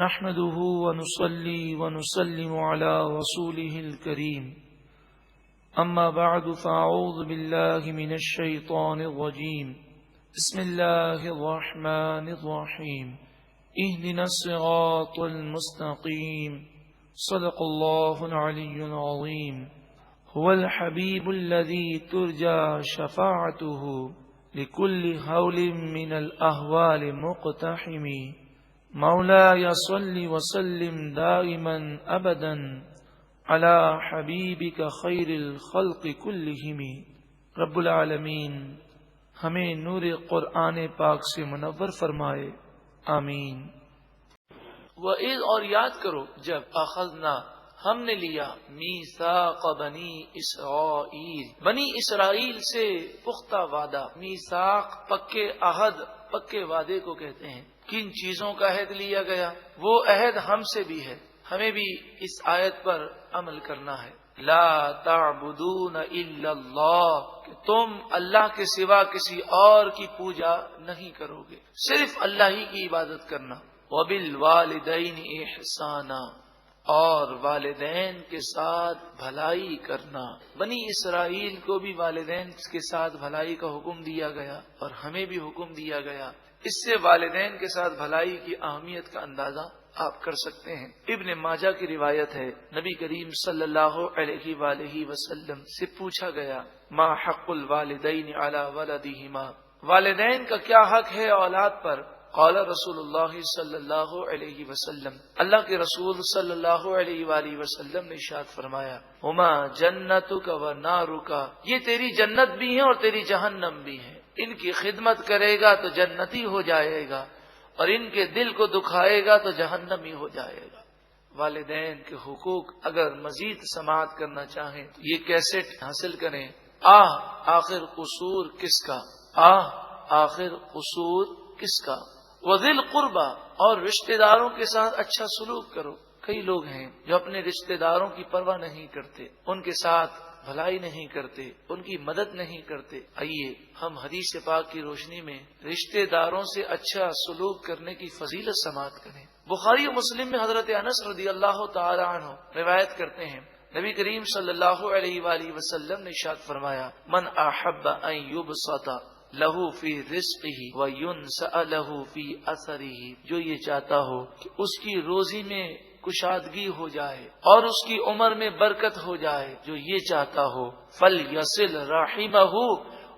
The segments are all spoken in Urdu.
نحمده ونصلي ونسلم على رسوله الكريم أما بعد فأعوذ بالله من الشيطان الرجيم بسم الله الرحمن الرحيم اهدنا الصراط المستقيم صدق الله العلي العظيم هو الحبيب الذي ترجى شفاعته لكل هول من الأهوال مقتحم مولاي صل وسلم دائما ابدا على حبیبک خیر الخلق کلہم۔ رب العالمین ہمیں نور قرآن پاک سے منور فرمائے، آمین۔ وَإِذْ اور یاد کرو جب اخذنا ہم نے لیا میثاق بنی اسرائیل، بنی اسرائیل سے پختہ وعدہ، میثاق پکے عہد، پکے وعدے کو کہتے ہیں۔ کن چیزوں کا عہد لیا گیا؟ وہ عہد ہم سے بھی ہے، ہمیں بھی اس آیت پر عمل کرنا ہے۔ لا تعبدون الا اللہ، کہ تم اللہ کے سوا کسی اور کی پوجا نہیں کرو گے، صرف اللہ ہی کی عبادت کرنا۔ وبالوالدین احسانا، اور والدین کے ساتھ بھلائی کرنا۔ بنی اسرائیل کو بھی والدین کے ساتھ بھلائی کا حکم دیا گیا اور ہمیں بھی حکم دیا گیا۔ اس سے والدین کے ساتھ بھلائی کی اہمیت کا اندازہ آپ کر سکتے ہیں۔ ابن ماجہ کی روایت ہے، نبی کریم صلی اللہ علیہ وآلہ وسلم سے پوچھا گیا، ما حق الوالدین علی ولدہما، والدین کا کیا حق ہے اولاد پر؟ قال رسول اللہ صلی اللہ علیہ وسلم، اللہ کے رسول صلی اللہ علیہ وآلہ وسلم نے ارشاد فرمایا، ہما جنتک و نارک، یہ تیری جنت بھی ہے اور تیری جہنم بھی ہے، ان کی خدمت کرے گا تو جنتی ہو جائے گا اور ان کے دل کو دکھائے گا تو جہنمی ہو جائے گا۔ والدین کے حقوق اگر مزید سماعت کرنا چاہیں تو یہ کیسٹ حاصل کریں۔ آخر قصور کس کا؟ آخر قصور کس کا؟ وذل قربا، اور رشتہ داروں کے ساتھ اچھا سلوک کرو۔ کئی لوگ ہیں جو اپنے رشتہ داروں کی پرواہ نہیں کرتے، ان کے ساتھ بھلائی نہیں کرتے، ان کی مدد نہیں کرتے۔ آئیے ہم حدیث پاک کی روشنی میں رشتہ داروں سے اچھا سلوک کرنے کی فضیلت سماعت کریں۔ بخاری و مسلم میں حضرت انس رضی اللہ تعالی عنہ روایت کرتے ہیں، نبی کریم صلی اللہ علیہ وآلہ وسلم نے ارشاد فرمایا، من احب ان یبسط لہو فی رزقہ وینسأ لہو فی اثرہ، جو یہ چاہتا ہو کہ اس کی روزی میں کشادگی ہو جائے اور اس کی عمر میں برکت ہو جائے، جو یہ چاہتا ہو فلیصل رحمہ،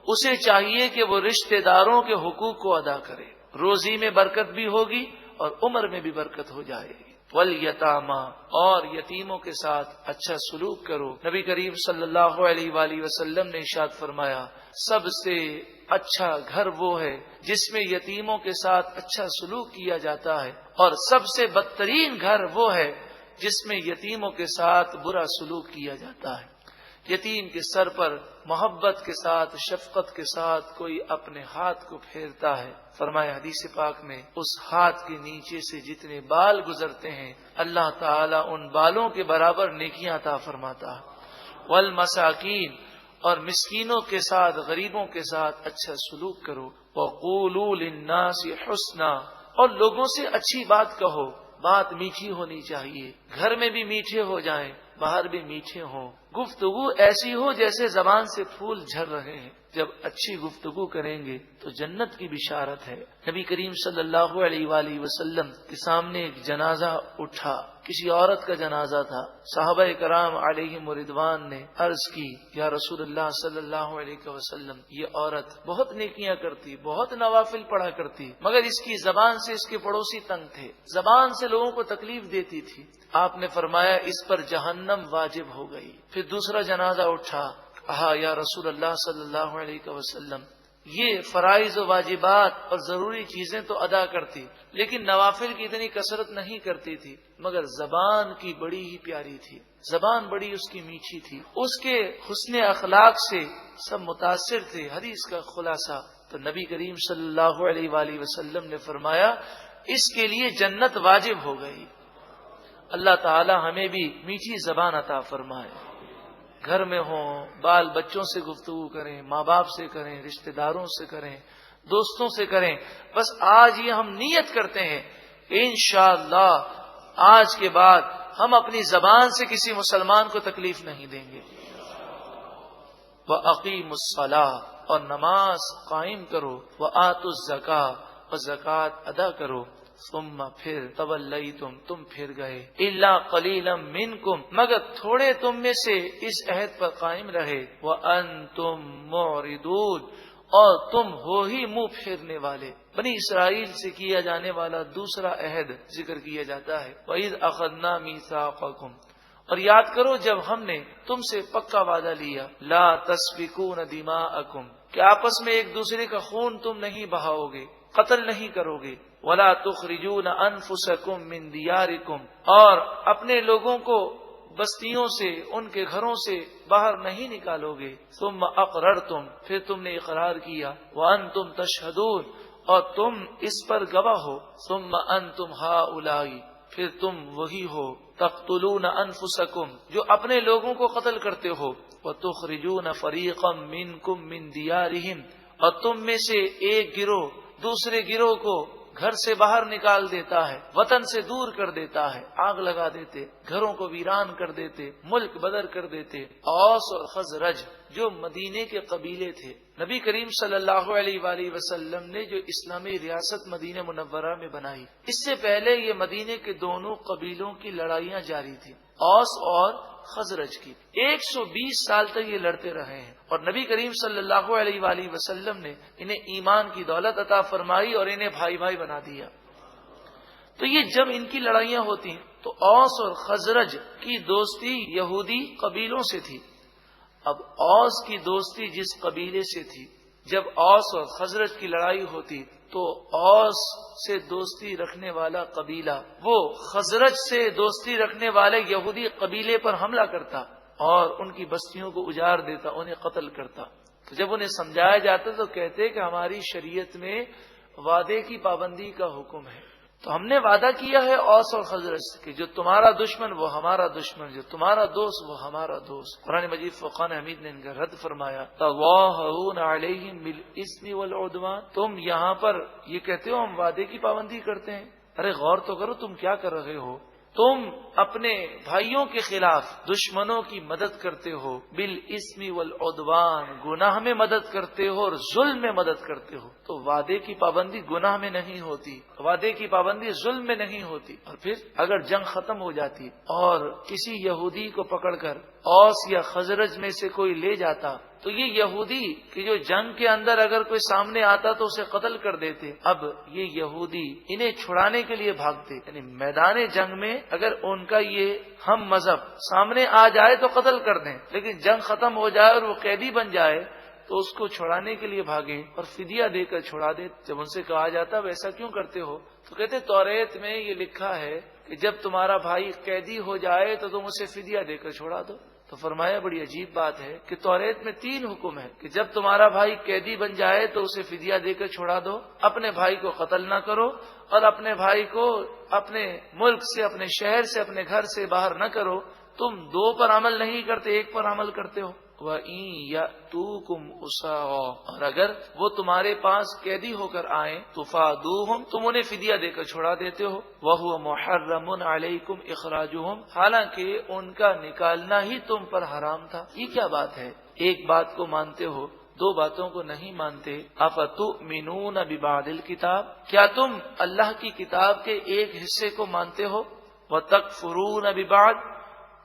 اسے چاہیے کہ وہ رشتہ داروں کے حقوق کو ادا کرے، روزی میں برکت بھی ہوگی اور عمر میں بھی برکت ہو جائے گی۔ والیتاما، اور یتیموں کے ساتھ اچھا سلوک کرو۔ نبی کریم صلی اللہ علیہ وآلہ وسلم نے ارشاد فرمایا، سب سے اچھا گھر وہ ہے جس میں یتیموں کے ساتھ اچھا سلوک کیا جاتا ہے، اور سب سے بدترین گھر وہ ہے جس میں یتیموں کے ساتھ برا سلوک کیا جاتا ہے۔ یتیم کے سر پر محبت کے ساتھ، شفقت کے ساتھ کوئی اپنے ہاتھ کو پھیرتا ہے، فرمایا حدیث پاک میں، اس ہاتھ کے نیچے سے جتنے بال گزرتے ہیں اللہ تعالیٰ ان بالوں کے برابر نیکیاں عطا فرماتا ہے۔ والمساکین، اور مسکینوں کے ساتھ، غریبوں کے ساتھ اچھا سلوک کرو۔ وقولوا للناس حسنا، اور لوگوں سے اچھی بات کہو، بات میٹھی ہونی چاہیے، گھر میں بھی میٹھے ہو جائیں، باہر بھی میٹھے ہوں، گفتگو ایسی ہو جیسے زبان سے پھول جھر رہے ہیں۔ جب اچھی گفتگو کریں گے تو جنت کی بشارت ہے۔ نبی کریم صلی اللہ علیہ وآلہ وسلم کے سامنے ایک جنازہ اٹھا، کسی عورت کا جنازہ تھا۔ صحابہ کرام علیہم رضوان نے عرض کی، یا رسول اللہ صلی اللہ علیہ وسلم، یہ عورت بہت نیکیاں کرتی، بہت نوافل پڑھا کرتی، مگر اس کی زبان سے اس کے پڑوسی تنگ تھے، زبان سے لوگوں کو تکلیف دیتی تھی۔ آپ نے فرمایا اس پر جہنم واجب ہو گئی۔ پھر دوسرا جنازہ اٹھا، کہا یا رسول اللہ صلی اللہ علیہ وسلم، یہ فرائض و واجبات اور ضروری چیزیں تو ادا کرتی، لیکن نوافل کی اتنی کثرت نہیں کرتی تھی، مگر زبان کی بڑی ہی پیاری تھی، زبان بڑی اس کی میٹھی تھی، اس کے حسن اخلاق سے سب متاثر تھے۔ حدیث کا خلاصہ تو نبی کریم صلی اللہ علیہ وآلہ وسلم نے فرمایا اس کے لیے جنت واجب ہو گئی۔ اللہ تعالی ہمیں بھی میٹھی زبان عطا فرمائے۔ گھر میں ہوں، بال بچوں سے گفتگو کریں، ماں باپ سے کریں، رشتہ داروں سے کریں، دوستوں سے کریں۔ بس آج یہ ہم نیت کرتے ہیں انشاءاللہ آج کے بعد ہم اپنی زبان سے کسی مسلمان کو تکلیف نہیں دیں گے۔ وَأَقِيمُوا الصَّلَاةَ اور نماز قائم کرو، وَآتُوا الزَّكَاةَ اور زکوٰۃ ادا کرو، ثم پھر تولیتم تم پھر گئے، الا قلیلا منکم مگر تھوڑے تم میں سے اس عہد پر قائم رہے، وانتم معرضون اور تم ہو ہی منہ پھیرنے والے۔ بنی اسرائیل سے کیا جانے والا دوسرا عہد ذکر کیا جاتا ہے، وَإِذْ أَخَذْنَا مِيثَاقَكُمْ اور یاد کرو جب ہم نے تم سے پکا وعدہ لیا، لا تسفکون دماءکم کہ آپس میں ایک دوسرے کا خون تم نہیں بہاؤ گے، قتل نہیں کرو گے، ولا تخرجون انفسکم من دیارکم اور اپنے لوگوں کو بستیوں سے ان کے گھروں سے باہر نہیں نکالو گے، ثم اقررتم پھر تم نے اقرار کیا، وانتم تشہدون اور تم اس پر گواہ ہو، ثم انتم ہؤلاء پھر تم وہی ہو، تقتلون انفسکم جو اپنے لوگوں کو قتل کرتے ہو، وتخرجون فریقا منکم من دیارہم اور تم میں سے ایک گروہ دوسرے گروہ کو گھر سے باہر نکال دیتا ہے، وطن سے دور کر دیتا ہے، آگ لگا دیتے، گھروں کو ویران کر دیتے، ملک بدر کر دیتے۔ اوس اور خزرج جو مدینے کے قبیلے تھے، نبی کریم صلی اللہ علیہ وآلہ وسلم نے جو اسلامی ریاست مدینہ منورہ میں بنائی، اس سے پہلے یہ مدینے کے دونوں قبیلوں کی لڑائیاں جاری تھی، اوس اور خزرج کی۔ 120 سال تک یہ لڑتے رہے ہیں اور نبی کریم صلی اللہ علیہ وآلہ وسلم نے انہیں ایمان کی دولت عطا فرمائی اور انہیں بھائی بھائی بنا دیا۔ تو یہ جب ان کی لڑائیاں ہوتی ہیں تو اوس اور خزرج کی دوستی یہودی قبیلوں سے تھی۔ اب اوس کی دوستی جس قبیلے سے تھی، جب اوس اور خزرج کی لڑائی ہوتی تو اوس سے دوستی رکھنے والا قبیلہ وہ خزرج سے دوستی رکھنے والے یہودی قبیلے پر حملہ کرتا اور ان کی بستیوں کو اجاڑ دیتا، انہیں قتل کرتا۔ تو جب انہیں سمجھایا جاتا تو کہتے کہ ہماری شریعت میں وعدے کی پابندی کا حکم ہے، تو ہم نے وعدہ کیا ہے اوس اور خزرج سے کہ جو تمہارا دشمن وہ ہمارا دشمن، جو تمہارا دوست وہ ہمارا دوست۔ قرآن مجید فرقان حمید نے ان کا رد فرمایا، تظاہرون علیہم بالاسم والعدوان، تم یہاں پر یہ کہتے ہو ہم وعدے کی پابندی کرتے ہیں، ارے غور تو کرو تم کیا کر رہے ہو، تم اپنے بھائیوں کے خلاف دشمنوں کی مدد کرتے ہو، بالاسم والعدوان گناہ میں مدد کرتے ہو اور ظلم میں مدد کرتے ہو۔ تو وعدے کی پابندی گناہ میں نہیں ہوتی، وعدے کی پابندی ظلم میں نہیں ہوتی۔ اور پھر اگر جنگ ختم ہو جاتی اور کسی یہودی کو پکڑ کر اوس یا خزرج میں سے کوئی لے جاتا تو یہ یہودی کہ جو جنگ کے اندر اگر کوئی سامنے آتا تو اسے قتل کر دیتے۔ اب یہ یہودی انہیں چھڑانے کے لیے بھاگتے، یعنی میدان جنگ میں اگر ان کا یہ ہم مذہب سامنے آ جائے تو قتل کر دیں، لیکن جنگ ختم ہو جائے اور وہ قیدی بن جائے تو اس کو چھڑانے کے لیے بھاگے اور فدیہ دے کر چھڑا دے۔ جب ان سے کہا جاتا ویسا کیوں کرتے ہو تو کہتے توریت میں یہ لکھا ہے کہ جب تمہارا بھائی قیدی ہو جائے تو تم اسے فدیہ دے کر چھڑا دو۔ تو فرمایا بڑی عجیب بات ہے کہ توریت میں 3 حکم ہے کہ جب تمہارا بھائی قیدی بن جائے تو اسے فدیہ دے کر چھڑا دو، اپنے بھائی کو قتل نہ کرو اور اپنے بھائی کو اپنے ملک سے، اپنے شہر سے، اپنے گھر سے باہر نہ کرو۔ تم 2 پر عمل نہیں کرتے، 1 پر عمل کرتے ہو۔ وَإِن يَأْتُوكُمْ أُسَارَىٰ اور اگر وہ تمہارے پاس قیدی ہو کر آئیں تو فادوہم تم انہیں فدیہ دے کر چھڑا دیتے ہو، وَهُوَ مُحَرَّمٌ عَلَيْكُمْ إِخْرَاجُهُمْ حالانکہ ان کا نکالنا ہی تم پر حرام تھا۔ یہ کیا بات ہے؟ ایک بات کو مانتے ہو، 2 باتوں کو نہیں مانتے۔ اَفَتُؤْمِنُونَ بِبَعْضِ الْكِتَابِ کیا تم اللہ کی کتاب کے ایک حصے کو مانتے ہو، وَتَكْفُرُونَ بِبَعْضٍ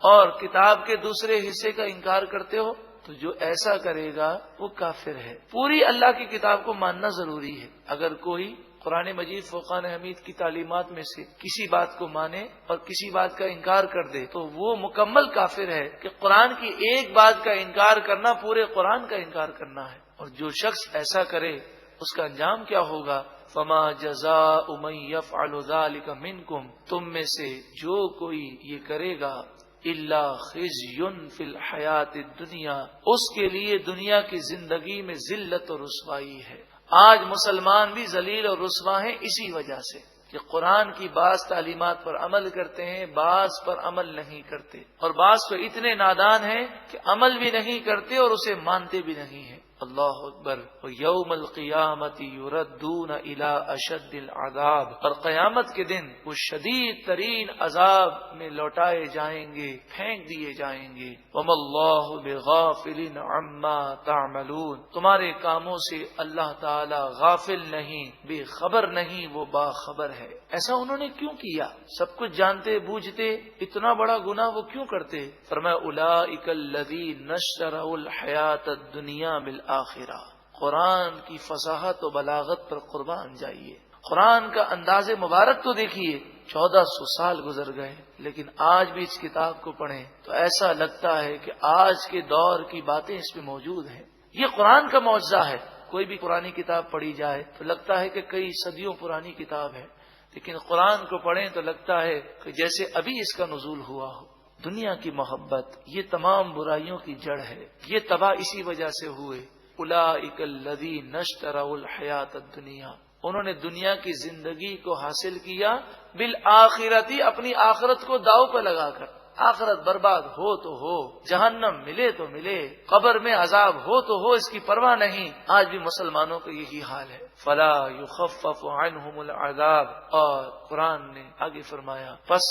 اور کتاب کے دوسرے حصے کا انکار کرتے ہو؟ تو جو ایسا کرے گا وہ کافر ہے۔ پوری اللہ کی کتاب کو ماننا ضروری ہے۔ اگر کوئی قرآن مجید فرقان حمید کی تعلیمات میں سے کسی بات کو مانے اور کسی بات کا انکار کر دے تو وہ مکمل کافر ہے کہ قرآن کی ایک بات کا انکار کرنا پورے قرآن کا انکار کرنا ہے۔ اور جو شخص ایسا کرے اس کا انجام کیا ہوگا؟ فما جزاء من يفعل ذلك منکم تم میں سے جو کوئی یہ کرے گا الا خزي في الحیات الدنیا اس کے لیے دنیا کی زندگی میں ذلت اور رسوائی ہے۔ آج مسلمان بھی ذلیل اور رسوا ہیں اسی وجہ سے کہ قرآن کی بعض تعلیمات پر عمل کرتے ہیں، بعض پر عمل نہیں کرتے، اور بعض تو اتنے نادان ہیں کہ عمل بھی نہیں کرتے اور اسے مانتے بھی نہیں ہیں۔ اللہ اکبر. یوم القیامت یردون الی اشد العذاب، اور قیامت کے دن وہ شدید ترین عذاب میں لوٹائے جائیں گے، پھینک دیے جائیں گے. وما اللہ بغافل عما تعملون، تمہارے کاموں سے اللہ تعالی غافل نہیں، بے خبر نہیں، وہ باخبر ہے. ایسا انہوں نے کیوں کیا؟ سب کچھ جانتے بوجھتے اتنا بڑا گناہ وہ کیوں کرتے؟ فرمایا اولئک الذین اشتروا الحیات الدنیا بالآخرہ. قرآن کی فصاحت و بلاغت پر قربان جائیے. قرآن کا انداز مبارک تو دیکھیے. 1400 سال گزر گئے، لیکن آج بھی اس کتاب کو پڑھیں تو ایسا لگتا ہے کہ آج کے دور کی باتیں اس میں موجود ہیں. یہ قرآن کا معجزہ ہے. کوئی بھی پرانی کتاب پڑھی جائے تو لگتا ہے کہ کئی صدیوں پرانی کتاب ہے، لیکن قرآن کو پڑھیں تو لگتا ہے کہ جیسے ابھی اس کا نزول ہوا ہو. دنیا کی محبت یہ تمام برائیوں کی جڑ ہے. یہ تباہ اسی وجہ سے ہوئے. اولئک الذین اشتروا الحیات الدنیا، انہوں نے دنیا کی زندگی کو حاصل کیا بالآخرتی، اپنی آخرت کو داؤ پہ لگا کر. آخرت برباد ہو تو ہو، جہنم ملے تو ملے، قبر میں عذاب ہو تو ہو، اس کی پرواہ نہیں. آج بھی مسلمانوں کا یہی حال ہے. فلا یخفف عنہم العذاب، اور قرآن نے آگے فرمایا پس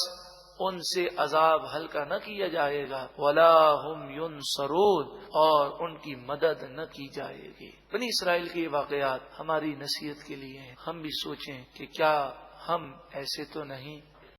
ان سے عذاب ہلکا نہ کیا جائے گا. ولا هم ینصرون، اور ان کی مدد نہ کی جائے گی. بنی اسرائیل کے یہ واقعات ہماری نصیحت کے لیے ہیں. ہم بھی سوچیں کہ کیا ہم ایسے تو نہیں.